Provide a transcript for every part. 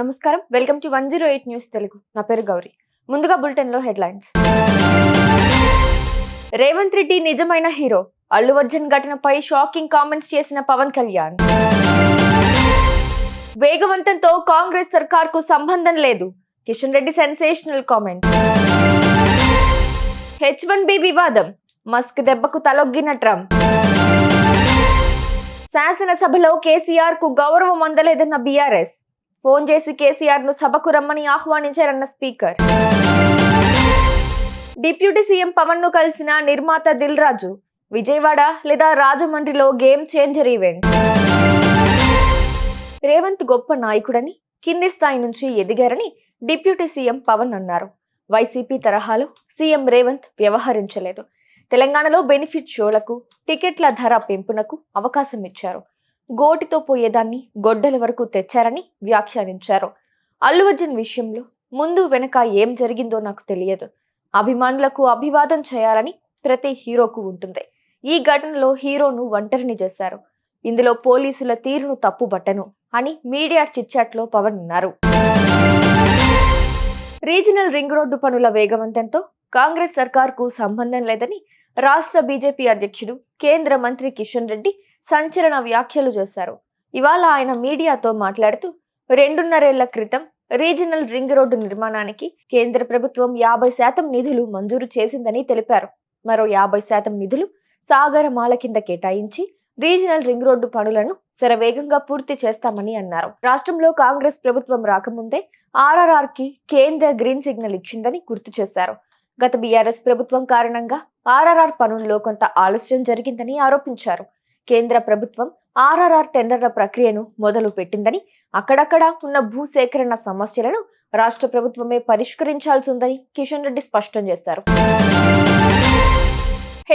నమస్కారం, welcome to 108 news Telugu. నా పేరు గౌరీ. ముందుగా బులెటిన్ లో హెడ్లైన్స్. రేవంత్ రెడ్డి నిజమైన హీరో, అల్లు అర్జున్ ఘటనపై షాకింగ్ కామెంట్స్ చేసిన పవన్ కళ్యాణ్. వేగవంతంతో కాంగ్రెస్ సర్కార్ కు సంబంధం లేదు, Kishan Reddy sensational comment. H1B వివాదం, మస్క్ దెబ్బకు తలొగ్గిన ట్రంప్. శాసనసభలో కేసీఆర్ కు గౌరవం అందలేదన్న బీఆర్ఎస్. ఫోన్ చేసి కేసీఆర్ ను సభకు రమ్మని ఆహ్వానించారన్న స్పీకర్. డిప్యూటీ సీఎం పవన్ ను కలిసిన నిర్మాత దిల్ రాజు. విజయవాడ లేదా రాజమండ్రిలో గేమ్ చేంజర్ ఈవెంట్. రేవంత్ గొప్ప నాయకుడని, కింది స్థాయి నుంచి ఎదిగారని డిప్యూటీ సీఎం పవన్ అన్నారు. వైసీపీ తరహాలో సీఎం రేవంత్ వ్యవహరించలేదు. తెలంగాణలో బెనిఫిట్ షోలకు, టికెట్ల ధర పెంపునకు అవకాశం ఇచ్చారు. గోటితో పోయేదాన్ని గొడ్డల వరకు తెచ్చారని వ్యాఖ్యానించారు. అల్లు అర్జున్ విషయంలో ముందు వెనక ఏం జరిగిందో నాకు తెలియదు. అభిమానులకు అభివాదం చేయాలని ప్రతి హీరోకు ఉంటుంది. ఈ ఘటనలో హీరోను ఒంటరిని చేశారు. ఇందులో పోలీసుల తీరును తప్పుబట్టను అని మీడియా చిట్చాట్లో పవన్ అన్నారు. రీజనల్ రింగ్ రోడ్డు పనుల వేగవంతంతో కాంగ్రెస్ సర్కార్కు సంబంధం లేదని రాష్ట్ర బీజేపీ అధ్యక్షుడు, కేంద్ర మంత్రి కిషన్ రెడ్డి సంచలన వ్యాఖ్యలు చేశారు. ఇవాళ ఆయన మీడియాతో మాట్లాడుతూ 2.5 ఏళ్ల క్రితం రీజనల్ రింగ్ రోడ్డు నిర్మాణానికి కేంద్ర ప్రభుత్వం 50% నిధులు మంజూరు చేసిందని తెలిపారు. మరో 50% నిధులు సాగరమాల కింద కేటాయించి రీజనల్ రింగ్ రోడ్డు పనులను శరవేగంగా పూర్తి చేస్తామని అన్నారు. రాష్ట్రంలో కాంగ్రెస్ ప్రభుత్వం రాకముందే RRR కి కేంద్ర గ్రీన్ సిగ్నల్ ఇచ్చిందని గుర్తు చేశారు. గత బీఆర్ఎస్ ప్రభుత్వం కారణంగా RRR పనుల్లో కొంత ఆలస్యం జరిగిందని ఆరోపించారు. కేంద్ర ప్రభుత్వం RRR టెండర్ల ప్రక్రియను మొదలు పెట్టిందని, అక్కడక్కడ ఉన్న భూసేకరణ సమస్యలను రాష్ట్ర ప్రభుత్వమే పరిష్కరించాల్సి ఉందని కిషన్ రెడ్డి స్పష్టం చేశారు.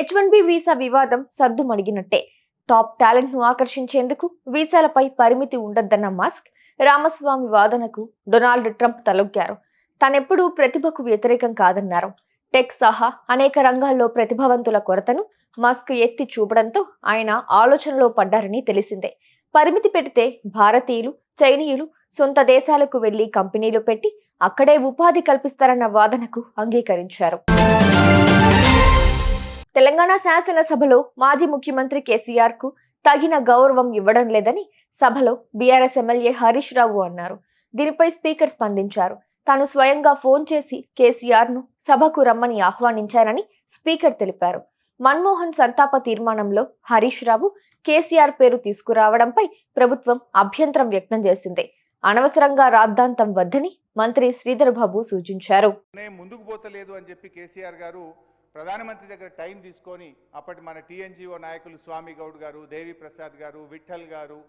H1B వీసా వివాదం సద్దుమణిగినట్టే. టాప్ టాలెంట్ ను ఆకర్షించేందుకు వీసాలపై పరిమితి ఉండద్దన్న మస్క్, రామస్వామి వాదనకు డొనాల్డ్ ట్రంప్ తలొగ్గారు. తానెప్పుడూ ప్రతిభకు వ్యతిరేకం కాదన్నారు. టెక్ సహా అనేక రంగాల్లో ప్రతిభావంతుల కొరతను మస్క్ ఎత్తి చూపడంతో ఆయన ఆలోచనలో పడ్డారని తెలిసిందే. పరిమితి పెడితే భారతీయులు, చైనీయులు సొంత దేశాలకు వెళ్లి కంపెనీలు పెట్టి అక్కడే ఉపాధి కల్పిస్తారన్న వాదనకు అంగీకరించారు. తెలంగాణ శాసనసభలో మాజీ ముఖ్యమంత్రి కేసీఆర్ కు తగిన గౌరవం ఇవ్వడం లేదని సభలో బీఆర్ఎస్ ఎమ్మెల్యే హరీష్ రావు అన్నారు. దీనిపై స్పీకర్ స్పందించారు. తాను స్వయంగా ఫోన్ చేసి కేసీఆర్ ను సభకు రమ్మని ఆహ్వానించారని స్పీకర్ తెలిపారు. మన్మోహన్ సంతాప తీర్మానంలో హరీష్ రావు కేసీఆర్ పేరు తీసుకురావడంపై ప్రభుత్వం అభ్యంతరం వ్యక్తం చేసింది. అనవసరంగా రాద్ధాంతం వద్దని మంత్రి శ్రీధర్ బాబు సూచించారు. ముందుకు పోతలేదు అని చెప్పి కేసీఆర్ గారు ప్రధానమంత్రి దగ్గర టైం తీసుకొని అప్పటి మన TNGO నాయకులు స్వామి గౌడ్ గారు, దేవి ప్రసాద్ గారు, విఠల్ గారు,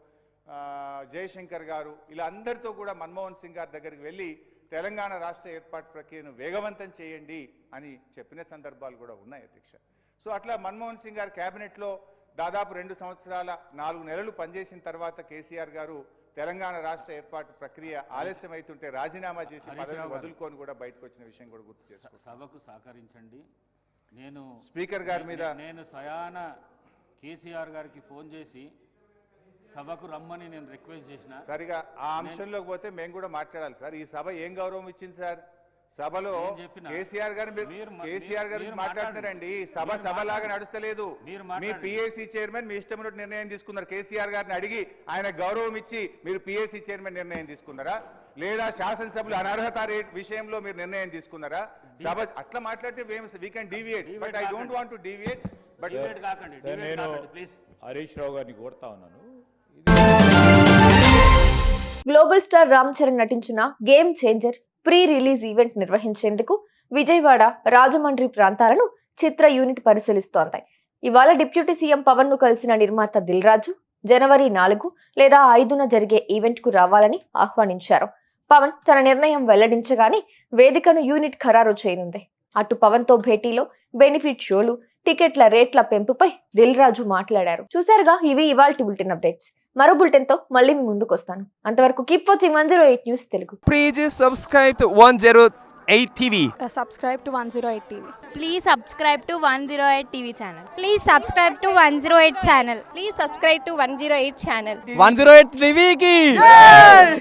జయశంకర్ గారు, ఇలా అందరితో కూడా మన్మోహన్ సింగ్ గారి దగ్గరికి వెళ్ళి తెలంగాణ రాష్ట్ర ఏర్పాటు ప్రక్రియను వేగవంతం చేయండి అని చెప్పిన సందర్భాలు కూడా ఉన్నాయి అధ్యక్ష. సో అట్లా మన్మోహన్ సింగ్ గారి క్యాబినెట్లో దాదాపు 2 సంవత్సరాల 4 నెలలు పనిచేసిన తర్వాత కేసీఆర్ గారు తెలంగాణ రాష్ట్ర ఏర్పాటు ప్రక్రియ ఆలస్యం అవుతుంటే రాజీనామా చేసి పదవిని వదులుకొని కూడా బయటకు వచ్చిన విషయం కూడా గుర్తు చేసుకోండి. సభకు సహకరించండి. నేను స్పీకర్ గారి మీద నేను స్వయాన కేసీఆర్ గారికి ఫోన్ చేసి సభకు రమ్మని నేను రిక్వెస్ట్ చేసిన. సరిగా ఆ అంశంలోకి పోతే మేము కూడా మాట్లాడాలి సార్. ఈ సభ ఏం గౌరవం ఇచ్చింది సార్? సభలో కేసీఆర్ గారు మాట్లాడతారండి. సభ లాగా నడుస్తలేదు. మీ PAC చైర్మన్ మీ ఇష్టం నిర్ణయం తీసుకున్నారు. కేసీఆర్ గారిని అడిగి ఆయన గౌరవం ఇచ్చి మీరు PAC చైర్మన్ నిర్ణయం తీసుకున్నారా? లేదా శాసనసభలో అనర్హత విషయంలో మీరు నిర్ణయం తీసుకున్నారా? సభ అట్లా మాట్లాడితే we can deviate, but I don't want to deviate. But నేను హరీష్ రావు గారిని కోరుతా ఉన్నాను. గ్లోబల్ స్టార్ రామ్ చరణ్ నటించిన game changer pre release event నిర్వహించేందుకు విజయవాడ, రాజమండ్రి ప్రాంతాలను చిత్ర యూనిట్ పరిశీలిస్తోంది. ఇవాళ డిప్యూటీ సీఎం పవన్ ను కలిసిన నిర్మాత దిల్ రాజు జనవరి 4 లేదా 5న జరిగే ఈవెంట్ కు రావాలని ఆహ్వానించారు. పవన్ తన నిర్ణయం వెల్లడించగానే వేదికను యూనిట్ ఖరారు చేయనుంది. అటు పవన్ తో భేటీలో బెనిఫిట్ షోలు, టికెట్ల రేట్ల పెంపుపై దిల్ రాజు మాట్లాడారు. చూసారుగా, ఇవి ఇవాల్టి బులెటిన్ అప్డేట్స్. మరో బులెటిన్ తో మళ్ళీ మీ ముందుకు వస్తాను. అంతవరకు keep watching 108 news Telugu. Please subscribe to 108 TV. Subscribe to 108 TV. Please subscribe to 108 TV channel. Please subscribe to 108 channel. Please subscribe to 108 channel. 108 TV ki